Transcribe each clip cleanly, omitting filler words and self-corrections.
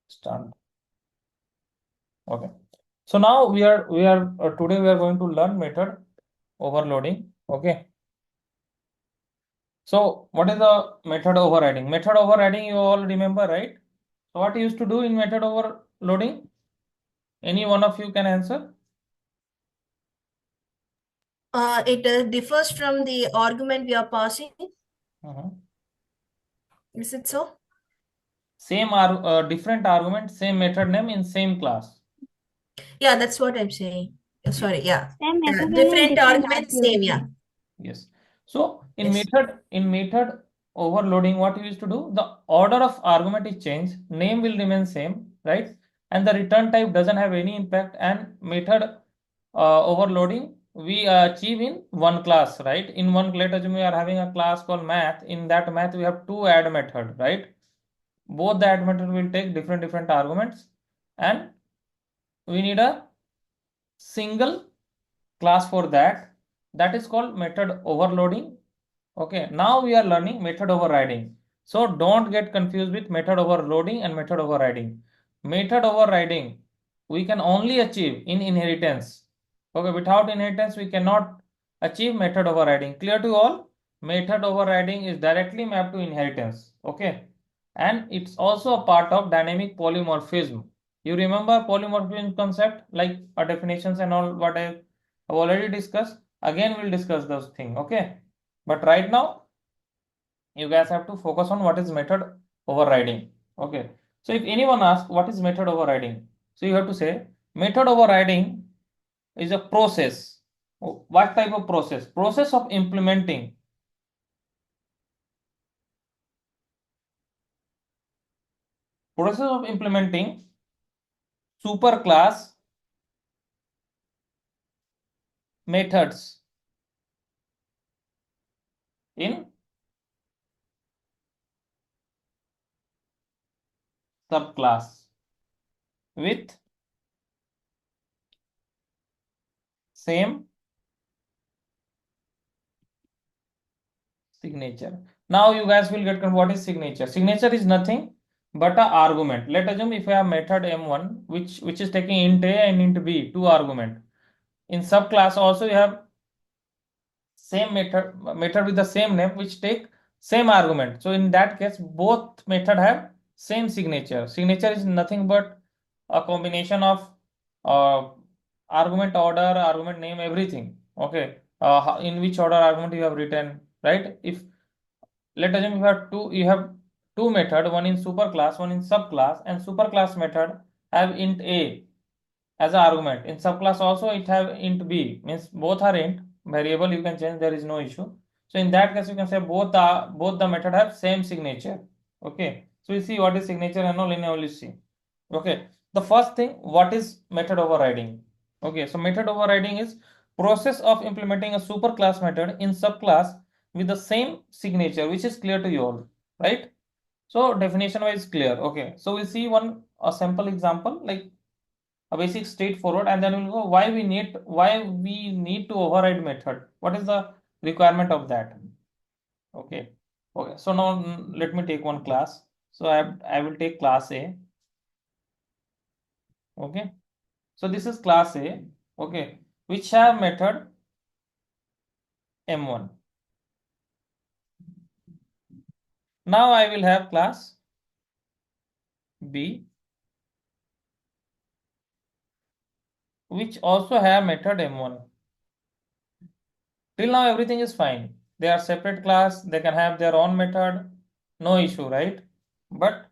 Start. Okay. So now today we are going to learn method overloading. Okay. So what is the method overriding? Method overriding you all remember, right? So what you used to do in method overloading? Any one of you can answer? It differs from the argument we are passing. Mhm. Is it so? Different argument, same method name in same class. Yeah, that's what I'm saying. Yes. Sorry, yeah. Same method name, Different different argument, same, yeah. argument. Yes. So Yes. in method overloading, what you used to do, the order of argument is changed, name will remain same, right? And the return type doesn't have any impact. And method overloading we achieve in one class, right? In one, let us assume we are having a class called math. In that math, we have two add method, right? Both the add method will take different arguments, and we need a single class for that. That is called method overloading. Okay, now we are learning method overriding. So don't get confused with method overloading and method overriding. Method overriding we can only achieve in inheritance. Okay, without inheritance we cannot achieve method overriding. Clear to all? Method overriding is directly mapped to inheritance. Okay, and it's also a part of dynamic polymorphism. You remember polymorphism concept, like definitions and all what I have already discussed. Again, we'll discuss those things. Okay, but right now you guys have to focus on what is method overriding. Okay, so if anyone asks what is method overriding, so you have to say method overriding is a process. What type of process? Process of implementing superclass methods in subclass with same signature. Now you guys will get what is signature. Signature is nothing but a argument. Let us assume if I have method m1 which is taking int a and int b, two argument. In subclass also you have same method with the same name which take same argument. So in that case both method have same signature. Signature is nothing but a combination of uh, argument order, argument name, everything. Okay, in which order argument you have written, right? If let us assume you have two method, one in superclass, one in subclass, and superclass method have int a as an argument. In subclass also it have int b, means both are int variable, you can change, there is no issue. So in that case you can say both the method have same signature. Okay, so we see what is signature and all in only see. Okay, the first thing, what is method overriding? Okay, so method overriding is process of implementing a superclass method in subclass with the same signature, which is clear to you all, right? So definition wise clear. Okay, so we see a sample example, like a basic straightforward, and then we'll go why we need to override method. What is the requirement of that? Okay. Okay, so now let me take one class. So I will take class A. Okay, so this is class A. Okay, which have method m1. Now I will have class B which also have method m1. Till now everything is fine. They are separate class, they can have their own method, no issue, right? But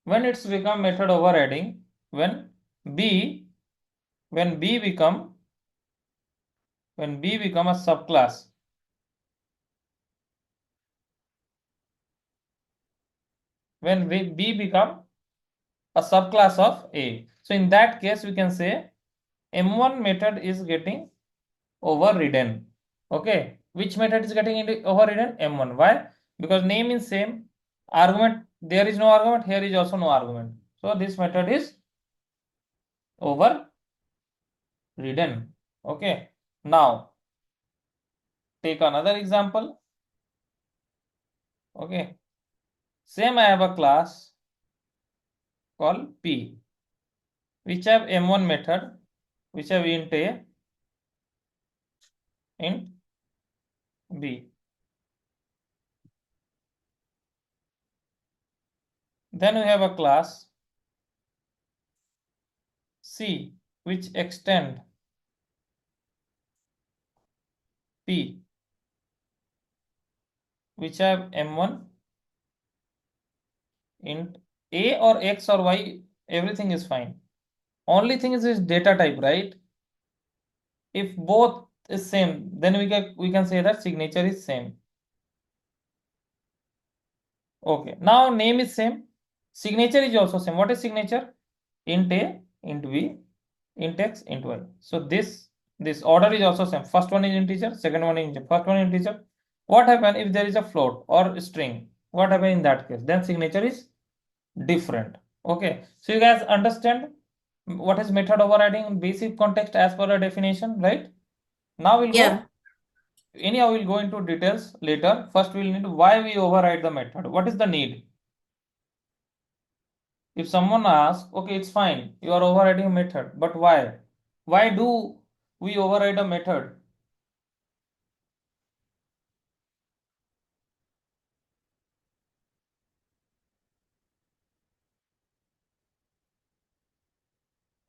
when it's become method overriding, when b when b become a subclass, when b become a subclass of a, so in that case we can say m1 method is getting overridden. Okay, which method is getting overridden? M1. Why? Because name is same, argument there is no argument, here is also no argument, so this method is overridden. Okay, now take another example. Okay, same I have a class called P, which have M1 method, which have int A, int B. Then we have a class C, which extend P, which have M1 int A or X or Y, everything is fine. Only thing is this data type, right? If both is same, then we can say that signature is same. Okay. Now name is same. Signature is also same. What is signature? Int A, int B, int X, int Y. So this order is also same. First one is integer, second one is integer. First one is integer. What happen if there is a float or string? What happen in that case? Then signature is different. Okay. So you guys understand what is method overriding in basic context as per the definition, right? Now we'll go. Yeah. Anyhow, we'll go into details later. First, we'll need why we override the method. What is the need? If someone asks, okay, it's fine, you are overriding a method, but why? Why do we override a method?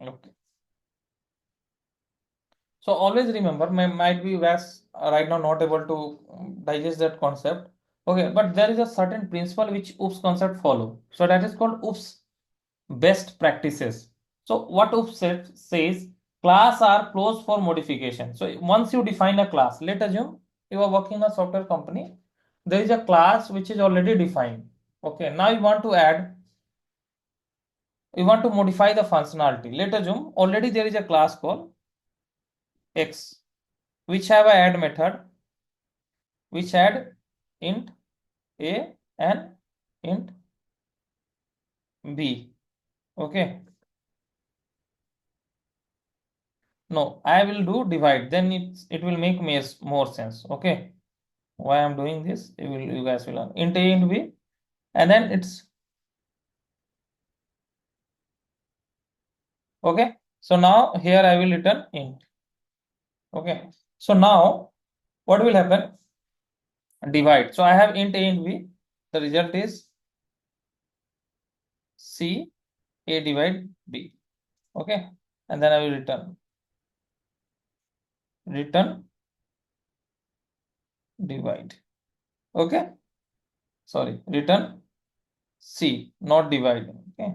Okay. So always remember, might be Vas right now not able to digest that concept. Okay, but there is a certain principle which OOPS concept follow. So that is called OOPS best practices. So what OOPS says, class are closed for modification. So once you define a class, let assume you are working in a software company, there is a class which is already defined. Okay, now you want to modify the functionality. Let assume already there is a class called X, which have a add method, which add int A and int B. Okay. No, I will do divide. Then it will make more sense. Okay. Why I'm doing this? You guys will learn. Int A, int B, and then it's okay. So now here I will return int. Okay. So now what will happen? Divide. So I have int A, int B. The result is C A divide B. Okay. And then I will return divide. Okay. Sorry, return C, not divide. Okay.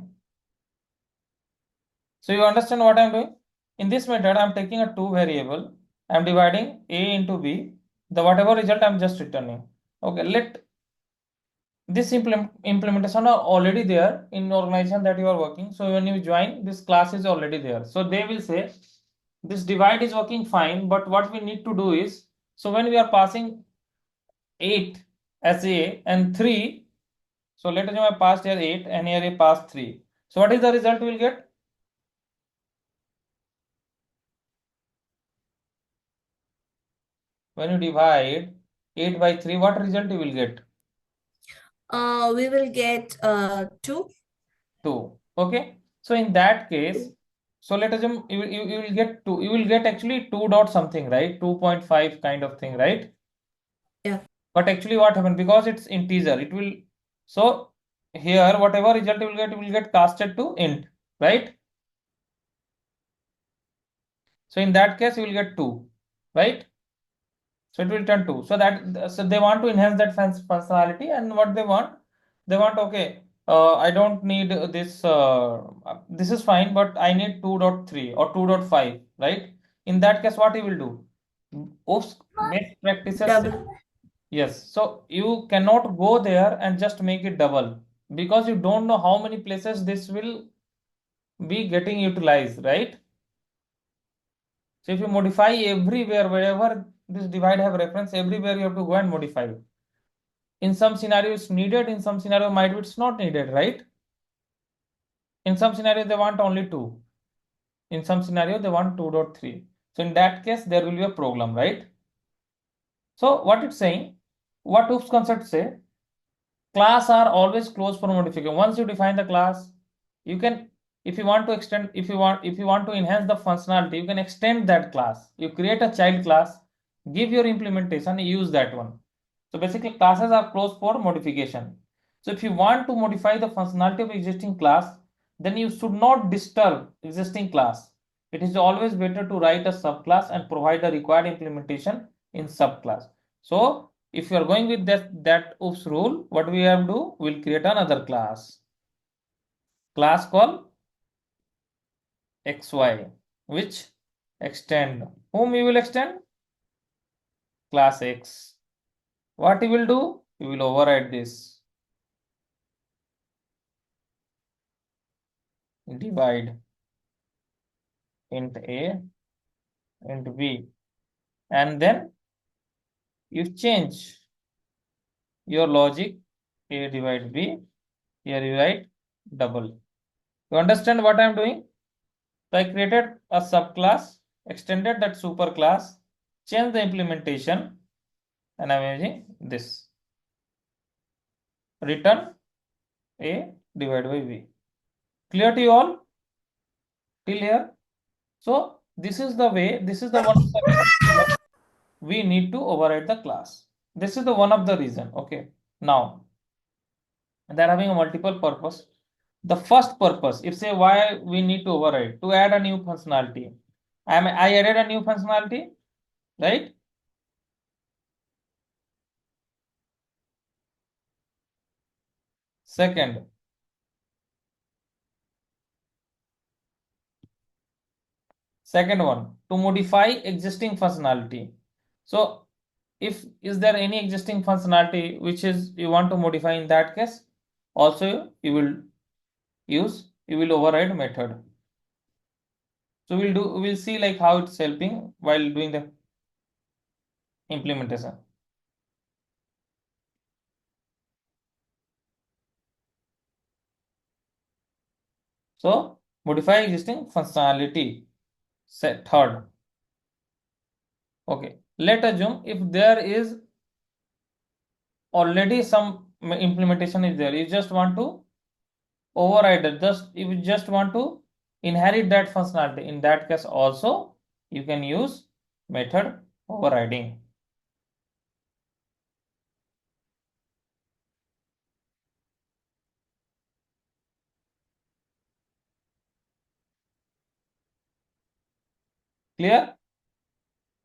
So you understand what I'm doing? In this method, I'm taking a two variable. I'm dividing A into B. The whatever result I'm just returning. Okay, let this implementation are already there in organization that you are working. So when you join, this class is already there. So they will say this divide is working fine, but what we need to do is, so when we are passing 8 as A and 3, so let us know I passed here 8 and here I passed 3. So what is the result we will get? When you divide 8 by 3, what result you will get? We will get 2. 2. Okay. So in that case, so let us assume you will get 2. You will get actually 2 dot something, right? 2.5 kind of thing, right? Yeah. But actually what happened? Because it's integer, it will, so here whatever result you will get casted to int, right? So in that case, you will get 2, right? So it will turn 2. So they want to enhance that functionality, and what they want, okay, I don't need this, this is fine, but I need 2.3 or 2.5, right? In that case, what you will do? Oops, best practices. Double. Yes. So you cannot go there and just make it double, because you don't know how many places this will be getting utilized, right? So if you modify everywhere, wherever this divide have reference, everywhere you have to go and modify it. In some scenario it's needed, in some scenario might be it's not needed, right? In some scenario they want only 2. In some scenario they want 2.3. So in that case there will be a problem, right? So what it's saying, what OOPS concept say, class are always closed for modification. Once you define the class, You can, if you want to extend, if you want to enhance the functionality, you can extend that class. You create a child class, give your implementation, use that one. So basically classes are closed for modification. So if you want to modify the functionality of existing class, then you should not disturb existing class. It is always better to write a subclass and provide the required implementation in subclass. So if you are going with that oops rule, what we have to do, we'll create another class called xy, which extend, whom you will extend, class x. What you will do, you will override this, divide int a, int b, and then you change your logic, a divide b, here you write double. You understand what I am doing? So I created a subclass, extended that superclass, change the implementation, and I'm using this, return a divided by b. Clear to you all till here? So this is the way, this is the one of the way we need to override the class. This is the one of the reason. Okay. Now they're having a multiple purpose. The first purpose, if say why we need to override, to add a new functionality. I added a new functionality, right? Second, second one, to modify existing functionality. So if is there any existing functionality which is you want to modify, in that case also you will use, you will override method. So we'll see like how it's helping while doing the implementation. So modify existing functionality. Set third. Okay. Let assume if there is already some implementation is there, you just want to override it. Just if you just want to inherit that functionality, in that case also you can use method overriding. Clear?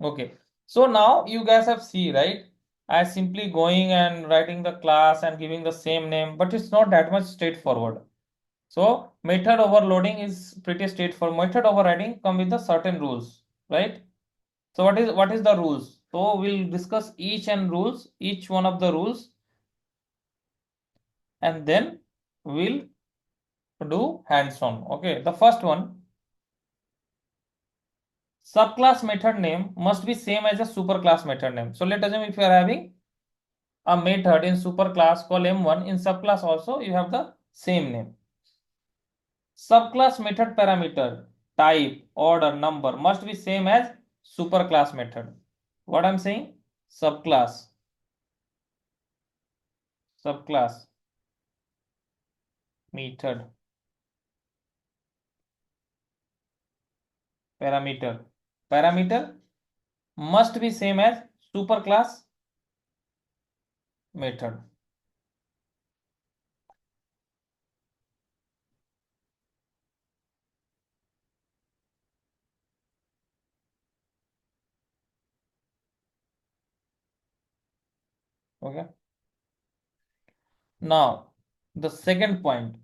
Okay. So now you guys have see, right? I simply going and writing the class and giving the same name, but it's not that much straightforward. So method overloading is pretty straightforward. Method overriding come with the certain rules, right? So what is the rules? So we'll discuss each one of the rules, and then we'll do hands-on. Okay, the first one, subclass method name must be same as a superclass method name. So let us assume if you are having a method in superclass called m1, in subclass also you have the same name. Subclass method parameter, type, order, number must be same as superclass method. What I'm saying? Subclass method parameter must be same as superclass method. Okay. Now the second point,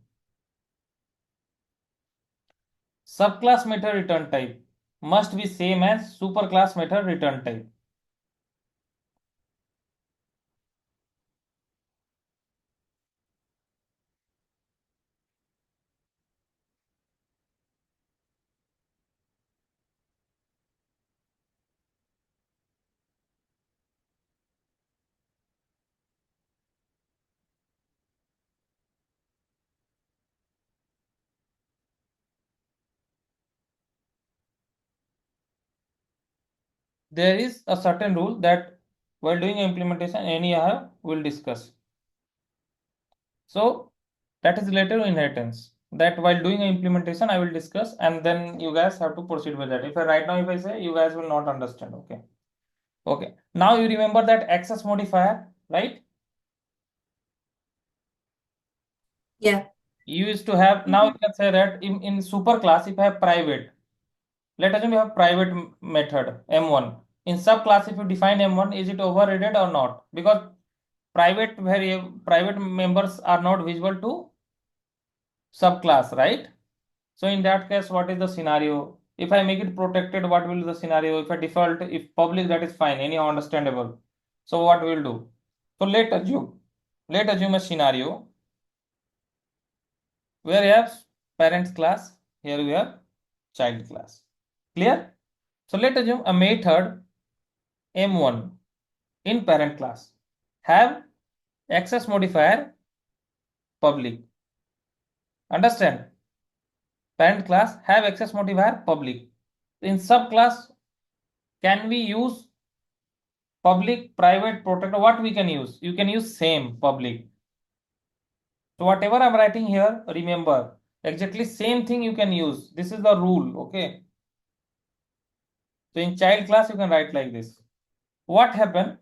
subclass method return type must be same as superclass method return type. There is a certain rule that while doing implementation anyhow we'll discuss. So that is related to inheritance. that while doing an implementation, I will discuss, and then you guys have to proceed with that. If I right now, if I say, you guys will not understand. Okay. Okay. Now you remember that access modifier, right? Yeah. You used to have, now you can say that in super class, if I have private, let us assume you have private method M1. In subclass, if you define M1, is it overridden or not? Because private members are not visible to subclass, right? So in that case, what is the scenario? If I make it protected, what will be the scenario? If I default, if public, that is fine, anyhow understandable. So what we'll do? So let assume a scenario where you have parents class, here we have child class. Clear? So let assume a method M1 in parent class have access modifier public. Understand? Parent class have access modifier public. In subclass, can we use public, private, protected? What we can use? You can use same public. So whatever I'm writing here, remember exactly same thing you can use. This is the rule. Okay. So in child class, you can write like this. What happen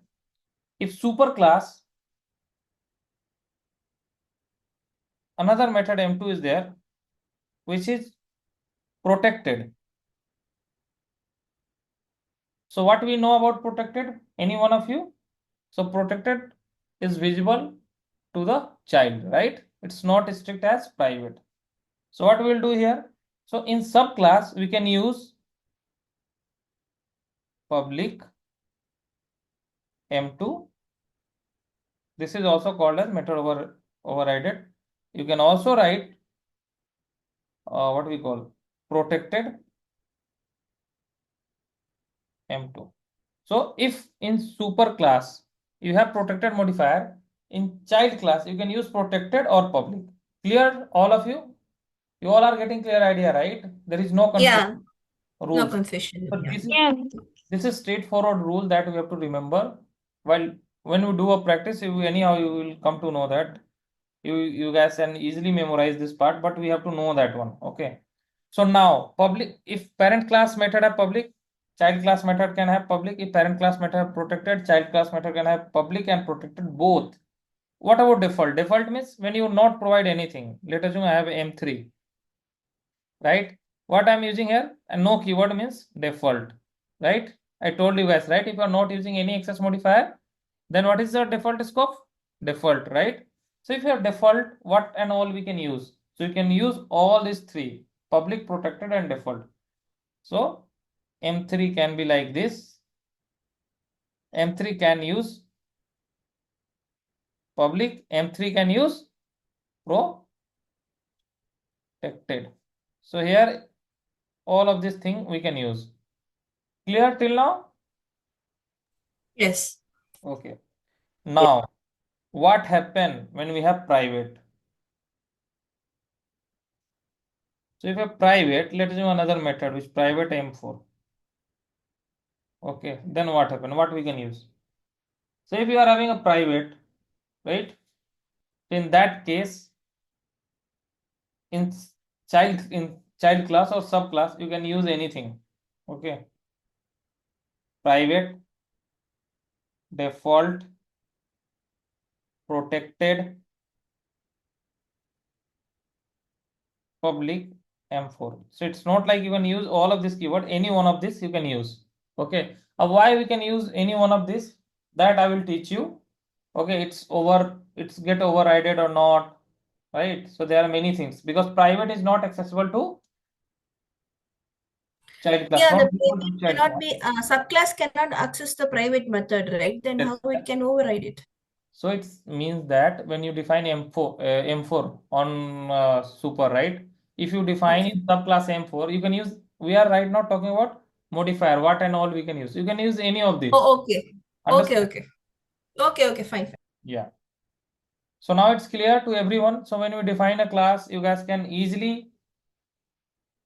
if super class, another method M2 is there, which is protected. So what we know about protected? Any one of you? So protected is visible to the child, right? It's not strict as private. So what we'll do here? So in subclass, we can use public M2. This is also called as method overridden. You can also write what we call protected M2. So if in super class you have protected modifier, in child class you can use protected or public. Clear, all of you? You all are getting clear idea, right? There is no confusion. Yeah. No Rules. confusion. So Yeah. this is straightforward rule that we have to remember. While when we do a practice, anyhow you will come to know that you guys can easily memorize this part, but we have to know that one. Okay. So now public, if parent class method have public, child class method can have public. If parent class method have protected, child class method can have public and protected both. What about default? Default means when you not provide anything. Let us assume I have M3, right? What I'm using here, and no keyword means default, right? I told you guys, right? If you are not using any access modifier, then what is the default scope? Default, right? So if you have default, what and all we can use? So you can use all these three: public, protected, and default. So M3 can be like this. M3 can use public, M3 can use protected. So here all of this thing we can use. Clear till now? Yes. Okay. Now, what happen when we have private? So if you have private, let's do another method which private M4. Okay, then what happen? What we can use? So if you are having a private, right? In that case, in child class or subclass, you can use anything. Okay, private, default, protected, public, M4. So it's not like you can use all of this keyword, any one of this you can use. Okay. Why we can use any one of this? That I will teach you. Okay, it's get overridden or not, right? So there are many things because private is not accessible to child class, Yeah, not the visible to private child cannot class. be subclass cannot access the private method, right? Then Yes. how it can override it? So it means that when you define M4 on super, right? If you define Okay. in subclass M4, you can use. We are right now talking about modifier. What and all we can use. You can use any of this. Oh, okay. Okay, Understand? okay. Okay, okay, fine, fine. Yeah. So now it's clear to everyone. So when we define a class, you guys can easily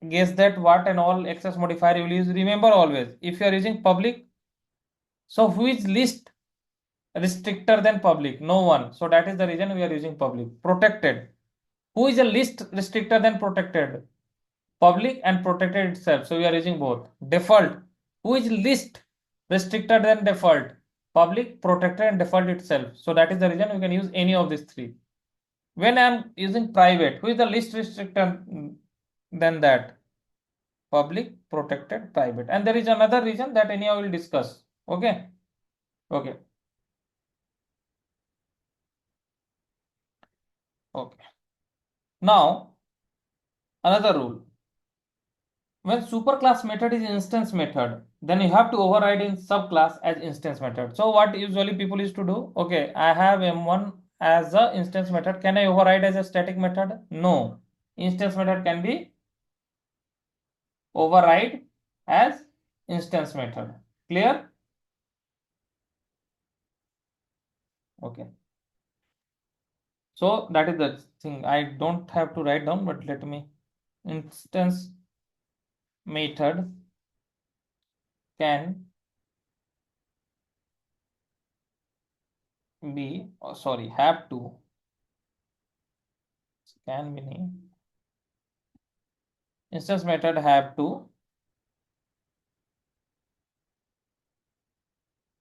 guess that what and all access modifier you will use. Remember always, if you are using public, so who is least restrictor than public? No one. So that is the reason we are using public. Protected. Who is the least restricted than protected? Public and protected itself. So we are using both. Default. Who is least restricted than default? Public, protected, and default itself. So that is the reason we can use any of these three. When I am using private, who is the least restricted than that? Public, protected, private. And there is another reason that anyhow will discuss. Okay. Okay. Okay. Now, another rule. When superclass method is instance method, then you have to override in subclass as instance method. So what usually people used to do? Okay, I have M1 as a instance method. Can I override as a static method? No. Instance method can be override as instance method. Clear? Okay. So that is the thing. I don't have to write down, but let me. Instance method can be, oh, sorry, have to, can be name. Instance method have to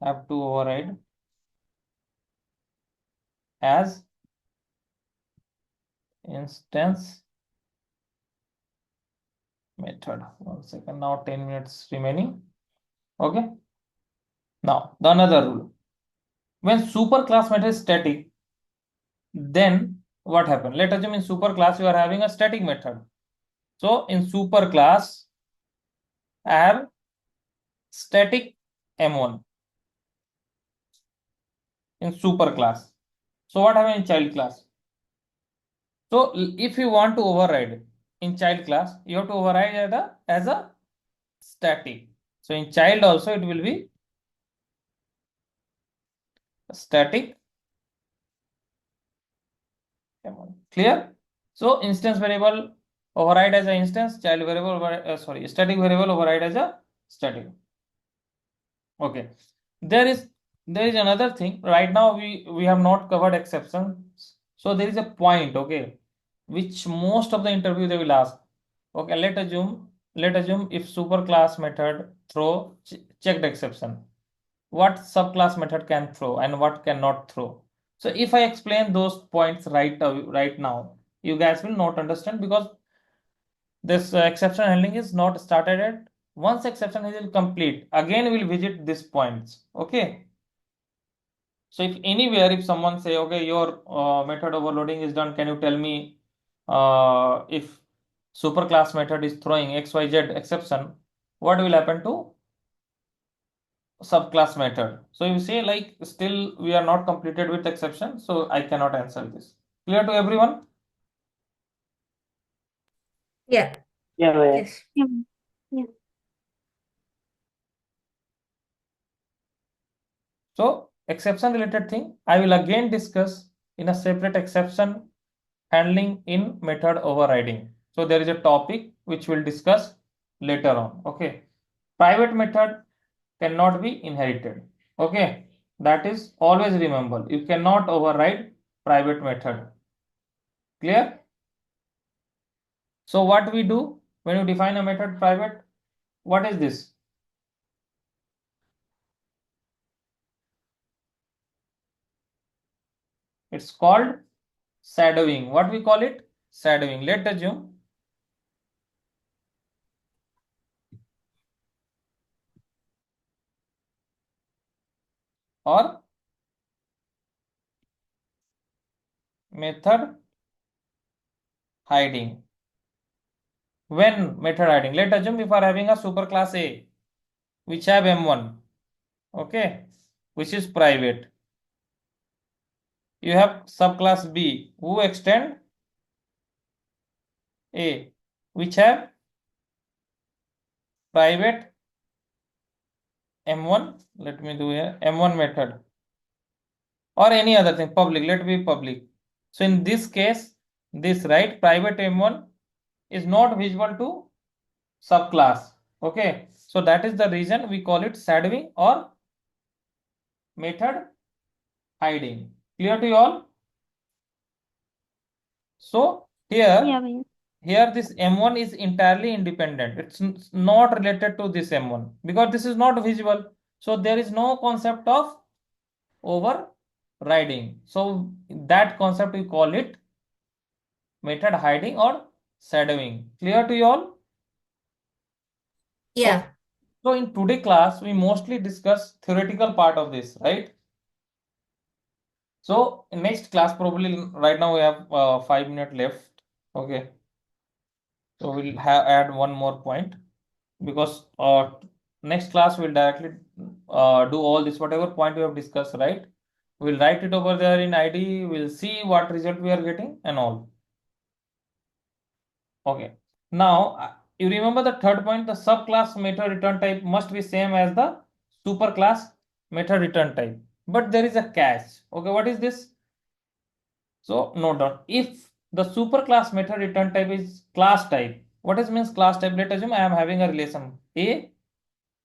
override as instance method. 1 second. Now 10 minutes remaining. Okay. Now the another rule. When superclass method is static, then what happened? Let us assume in superclass you are having a static method. So in superclass, I have static M1 in superclass. So what happened in child class? So if you want to override in child class, you have to override as a static. So in child also it will be static M1. Clear? So instance variable override as an instance, child variable sorry, static variable override as a static. Okay. There is another thing. Right now we have not covered exceptions. So there is a point, okay, which most of the interview they will ask. Okay, let assume if superclass method throw checked exception. What subclass method can throw and what cannot throw. So if I explain those points right now, you guys will not understand because this exception handling is not started yet. Once exception is complete, again we'll visit these points. Okay. So if anywhere, if someone say, okay, your method overloading is done, can you tell me if superclass method is throwing XYZ exception, what will happen to subclass method? So you say like still we are not completed with exception, so I cannot answer this. Clear to everyone? Yeah. Yeah, yeah. Yes. Yeah. Yeah. So exception related thing, I will again discuss in a separate exception handling in method overriding. So there is a topic which we'll discuss later on. Okay. Private method cannot be inherited. Okay. That is always remember. You cannot override private method. Clear? So what we do when you define a method private, what is this? It's called shadowing. What we call it? Shadowing. Let's assume or method hiding. When method hiding, let's assume if we are having a superclass A which have M1, okay, which is private. You have subclass B who extend A which have private M1. Let me do here M1 method or any other thing public. Let be public. So in this case, this right private M1 is not visible to subclass. Okay, so that is the reason we call it shadowing or method hiding. Clear to you all? So Here, Yeah, भैया. here this M1 is entirely independent. It's not related to this M1 because this is not visible. So there is no concept of overriding. So that concept we call it method hiding or shadowing. Clear to you all? Okay. Yeah. So in today class, we mostly discuss theoretical part of this, right? So in next class, probably right now we have 5 minutes left. Okay. So we'll add one more point because next class we'll directly do all this, whatever point we have discussed, right? We'll write it over there in ID. We'll see what result we are getting and all. Okay. Now, you remember the third point, the subclass method return type must be same as the superclass method return type. But there is a catch. Okay, what is this? So, note down. If the superclass method return type is class type, what is means class type? Let us assume I am having a relation A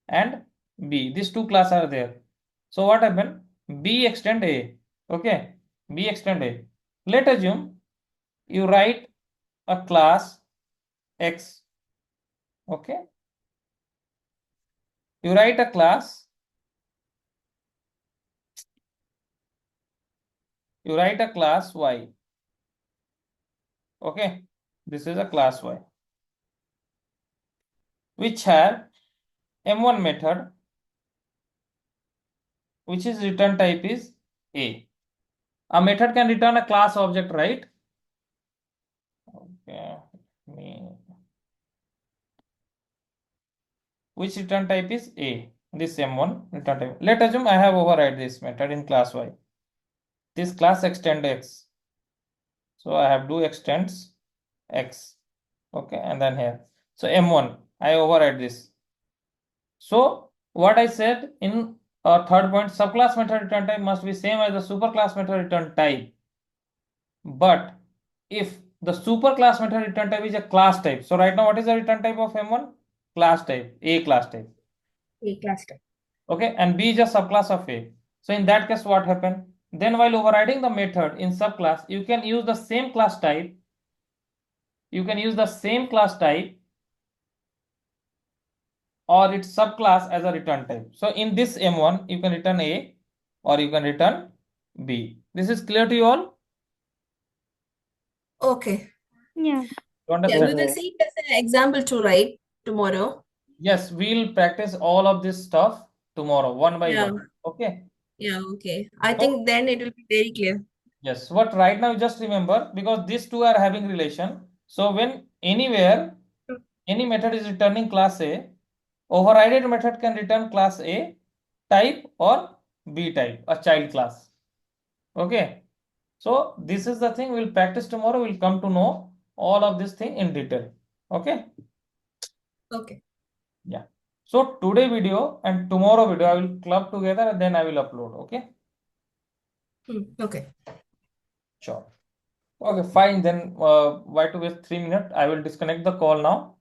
and B. These two classes are there. So, what happened? B extend A. Okay, B extend A. Let us assume you write a class X. Okay, you write a class, you write a class Y. Okay, this is a class Y which had M1 method, which is return type is A. A method can return a class object, right? Okay, which return type is A. This M1 return type. Let us assume I have override this method in class Y. This class extend X. So I have do extends X. Okay, and then here. So M1, I override this. So what I said in third point, subclass method return type must be same as the superclass method return type. But if the superclass method return type is a class type, so right now what is the return type of M1? Class type, A class type. A class type. Okay, and B is a subclass of A. So in that case, what happened? Then while overriding the method in subclass, you can use the same class type. You can use the same class type or its subclass as a return type. So in this M1, you can return A or you can return B. This is clear to you all? Okay. Yeah. You Yeah, we understand? will see it as an example to write tomorrow. Yes, we'll practice all of this stuff tomorrow, one by Yeah. one. Okay. Yeah, okay. I So, think then it will be very clear. yes, what right now just remember because these two are having relation. So when anywhere any method is returning class A, overrided method can return class A type or B type, a child class. Okay. So this is the thing we'll practice tomorrow. We'll come to know all of this thing in detail. Okay. Okay. Yeah. So today video and tomorrow video I will club together and then I will upload. Okay. Okay. Sure. Okay, fine. Then why to waste 3 minutes? I will disconnect the call now.